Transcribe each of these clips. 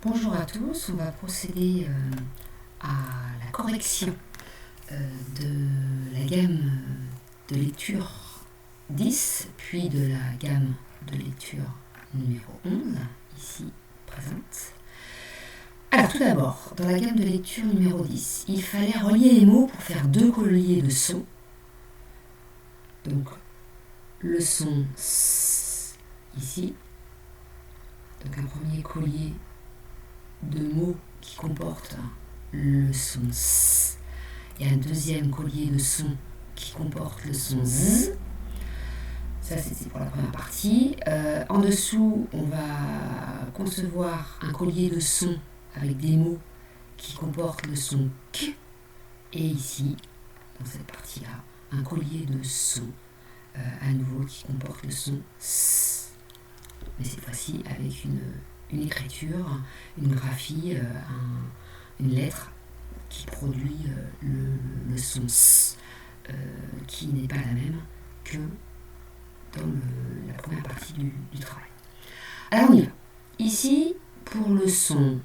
Bonjour à tous, on va procéder à la correction de la gamme de lecture 10, puis de la gamme de lecture numéro 11, ici présente. Alors tout d'abord, dans la gamme de lecture numéro 10, il fallait relier les mots pour faire deux colliers de sons. Donc le son S ici, donc un premier collier de mots qui comporte le son S et un deuxième collier de sons qui comporte le son Z. Ça, c'était pour la première partie. En dessous, on va concevoir un collier de sons avec des mots qui comportent le son K. Et ici, dans cette partie-là, un collier de sons à nouveau qui comporte le son S. Mais cette fois-ci avec une écriture, une graphie, une lettre qui produit le son S, qui n'est pas la même que dans la première partie du travail. Alors on y va. Ici, pour le son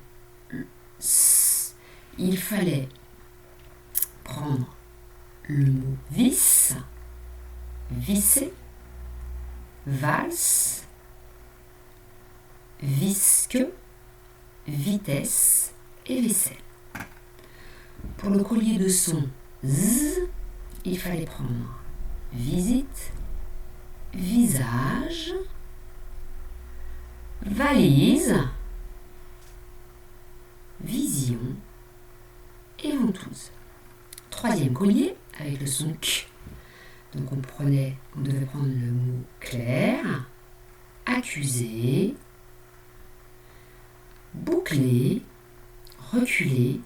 S, il fallait prendre le mot vis, visser, valse, visque, vitesse et vaisselle. Pour le collier de son Z, il fallait prendre visite, visage, valise, vision et ventouse. Troisième collier avec le son K. Donc on devait prendre le mot clair, accusé, bouclé, reculé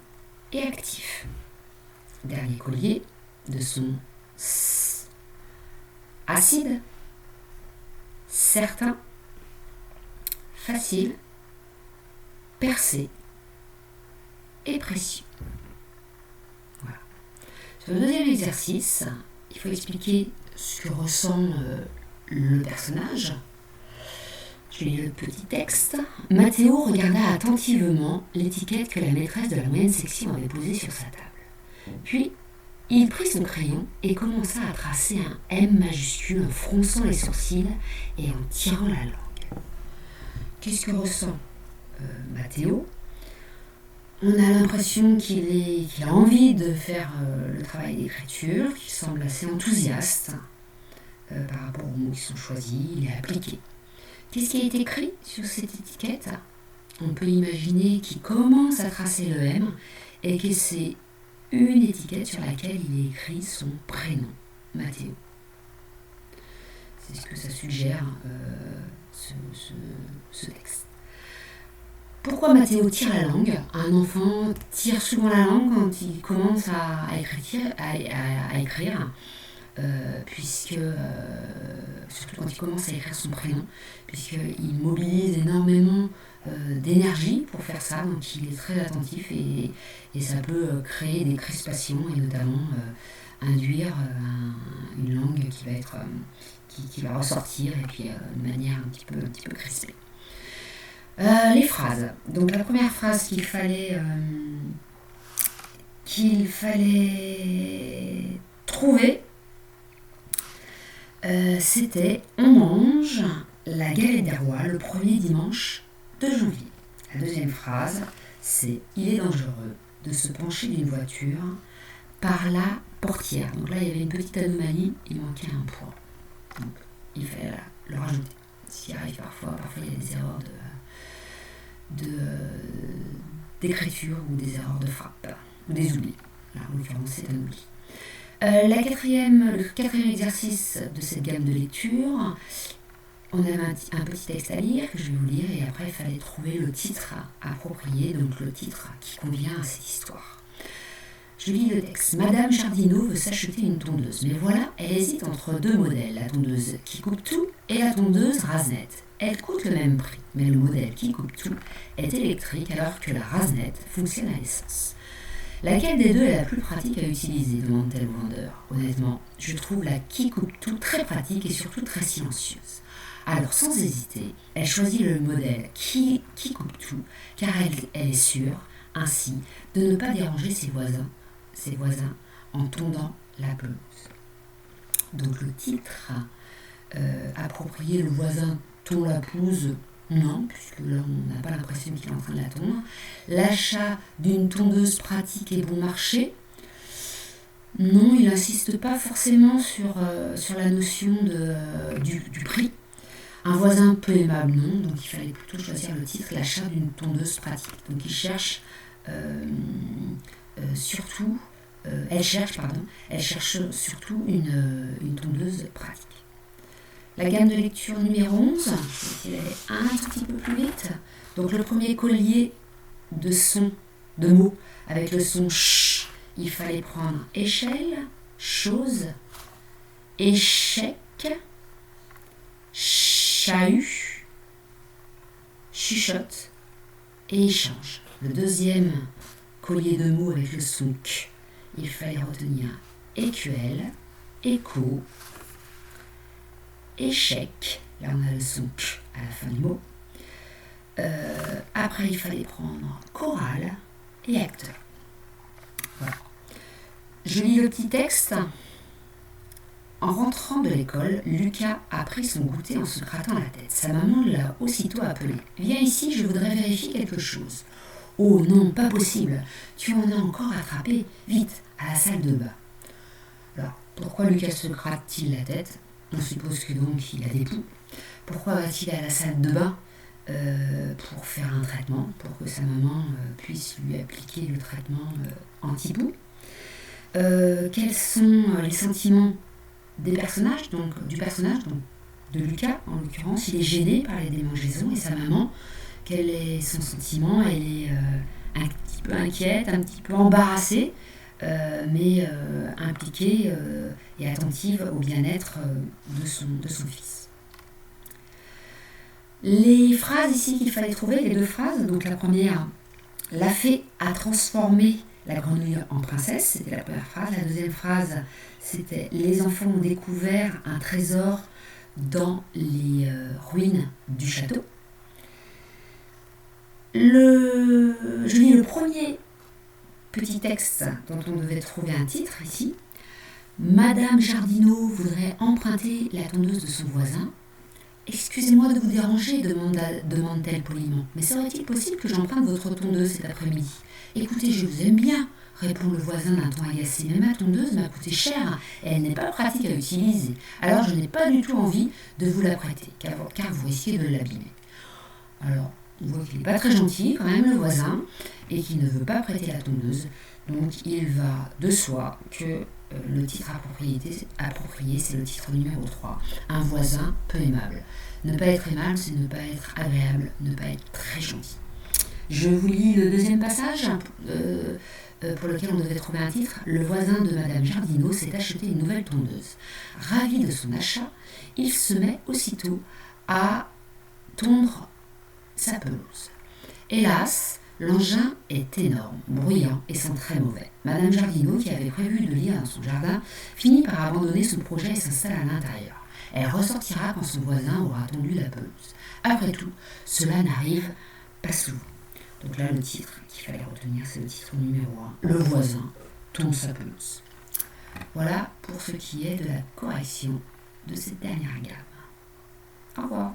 et actif. Dernier collier de son S. Acide, certain, facile, percé et précieux. Voilà. Sur le deuxième exercice, il faut expliquer ce que ressent le personnage. Je lis le petit texte. Mathéo regarda attentivement l'étiquette que la maîtresse de la moyenne section avait posée sur sa table. Puis, il prit son crayon et commença à tracer un M majuscule en fronçant les sourcils et en tirant la langue. Qu'est-ce que ressent Mathéo ? On a l'impression qu'il a envie de faire le travail d'écriture, qu'il semble assez enthousiaste par rapport aux mots qui sont choisis, il est appliqué. Qu'est-ce qui a été écrit sur cette étiquette ? On peut imaginer qu'il commence à tracer le M et que c'est une étiquette sur laquelle il est écrit son prénom, Mathéo. C'est ce que ça suggère ce texte. Pourquoi Mathéo tire la langue ? Un enfant tire souvent la langue quand il commence à écrire, puisque surtout quand il commence à écrire son prénom, puisqu'il mobilise énormément d'énergie pour faire ça, donc il est très attentif et ça peut créer des crispations et notamment induire une langue qui va être qui va ressortir et puis de manière un petit peu crispée. Les phrases. Donc la première phrase qu'il fallait trouver, c'était « On mange la galette des rois le premier dimanche de janvier ». La deuxième phrase, c'est « Il est dangereux de se pencher d'une voiture par la portière ». Donc là, il y avait une petite anomalie, il manquait un point. Donc il fallait le rajouter. Ce qui arrive parfois il y a des erreurs d'écriture ou des erreurs de frappe, ou des oublis. Là, en l'occurrence, c'est un oubli. Le quatrième exercice de cette gamme de lecture, on avait un petit texte à lire que je vais vous lire et après il fallait trouver le titre approprié, donc le titre qui convient à cette histoire. Je lis le texte. Madame Chardinot veut s'acheter une tondeuse, mais voilà, elle hésite entre deux modèles, la tondeuse qui coupe tout et la tondeuse rase-nette. Elle coûte le même prix, mais le modèle qui coupe tout est électrique alors que la rase-nette fonctionne à l'essence. Laquelle des deux est la plus pratique à utiliser ? Demande-t-elle au vendeur. Honnêtement, je trouve la qui coupe tout très pratique et surtout très silencieuse. Alors, sans hésiter, elle choisit le modèle qui coupe tout, car elle est sûre, ainsi, de ne pas déranger ses voisins en tondant la pelouse. Donc le titre approprié, le voisin tond la pelouse, non, puisque là on n'a pas l'impression qu'il est en train de la tondre. L'achat d'une tondeuse pratique et bon marché, non, il n'insiste pas forcément sur la notion du prix. Un voisin peu aimable, non, donc il fallait plutôt choisir le titre, l'achat d'une tondeuse pratique. Donc il cherche surtout, elle cherche surtout une tondeuse pratique. La gamme de lecture numéro 11, je vais essayer d'aller un tout petit peu plus vite. Donc le premier collier de mots avec le son ch, il fallait prendre échelle, chose, échec, chahut, chuchote et échange. Le deuxième collier de mots avec le son k, il fallait retenir écuelle, écho, échec. Là on a le son k à la fin du mot. Après il fallait prendre chorale et acteur. Voilà. Je lis le petit texte. En rentrant de l'école, Lucas a pris son goûter en se grattant la tête. Sa maman l'a aussitôt appelé. « Viens ici, je voudrais vérifier quelque chose. »« Oh non, pas possible. Tu en as encore attrapé. Vite, à la salle de bain. » Alors, pourquoi Lucas se gratte-t-il la tête ? On suppose que donc il a des poux. Pourquoi va-t-il à la salle de bain ? Pour faire un traitement, pour que sa maman puisse lui appliquer le traitement anti-poux. Quels sont les sentiments du personnage, donc de Lucas en l'occurrence? Il est gêné par les démangeaisons, et sa maman, quel est son sentiment? Elle est un petit peu inquiète, un petit peu embarrassée, mais impliquée et attentive au bien-être de son fils. Les phrases ici qu'il fallait trouver, les deux phrases, donc la première, la fée a transformé la grenouille en princesse, c'était la première phrase. La deuxième phrase, c'était les enfants ont découvert un trésor dans les ruines du château. Je lis le premier petit texte dont on devait trouver un titre ici. Madame Jardinot voudrait emprunter la tondeuse de son voisin. Excusez-moi de vous déranger, demande-t-elle poliment. Mais serait-il possible que j'emprunte votre tondeuse cet après-midi ? Écoutez, je vous aime bien, répond le voisin d'un ton agacé. Mais ma tondeuse m'a coûté cher et elle n'est pas pratique à utiliser. Alors je n'ai pas du tout envie de vous la prêter, car vous risquez de l'abîmer. Alors, on voit qu'il n'est pas très gentil quand même, le voisin, et qu'il ne veut pas prêter la tondeuse. Donc il va de soi que le titre approprié, c'est le titre numéro 3, un voisin peu aimable. Ne pas être aimable, c'est ne pas être agréable, ne pas être très gentil. Je vous lis le deuxième passage pour lequel on devait trouver un titre. Le voisin de Madame Jardinot s'est acheté une nouvelle tondeuse. Ravi de son achat, il se met aussitôt à tondre sa pelouse. Hélas, l'engin est énorme, bruyant et sent très mauvais. Madame Jardinot, qui avait prévu de lire dans son jardin, finit par abandonner son projet et s'installe à l'intérieur. Elle ressortira quand son voisin aura tondu la pelouse. Après tout, cela n'arrive pas souvent. Donc là, le titre qu'il fallait retenir, c'est le titre numéro 1. Le voisin tonde sa pelouse. Voilà pour ce qui est de la correction de cette dernière gamme. Au revoir.